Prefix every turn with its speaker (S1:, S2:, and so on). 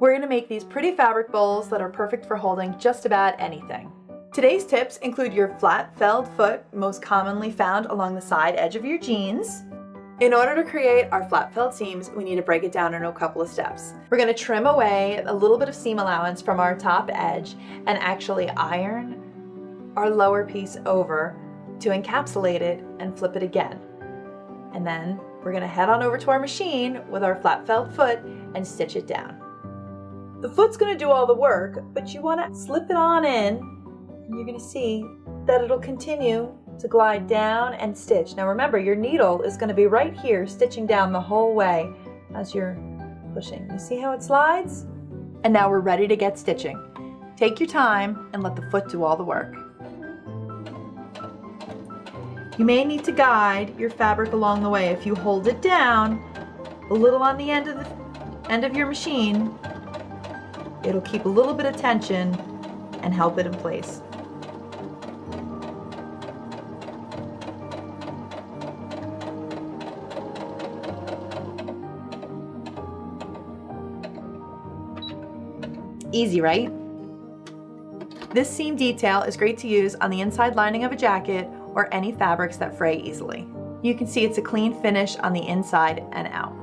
S1: We're going to make these pretty fabric bowls that are perfect for holding just about anything. Today's tips include your flat felled foot, most commonly found along the side edge of your jeans. In order to create our flat felled seams, we need to break it down into a couple of steps. We're going to trim away a little bit of seam allowance from our top edge and actually iron our lower piece over to encapsulate it and flip it again. And then we're going to head on over to our machine with our flat felled foot and stitch it down. The foot's going to do all the work, but you want to slip it on in, and you're going to see that it'll continue to glide down and stitch. Now remember, your needle is going to be right here stitching down the whole way as you're pushing. You see how it slides? And now we're ready to get stitching. Take your time and let the foot do all the work. You may need to guide your fabric along the way. If you hold it down a little on the end of your machine, it'll keep a little bit of tension and help it in place. Easy, right? This seam detail is great to use on the inside lining of a jacket or any fabrics that fray easily. You can see it's a clean finish on the inside and out.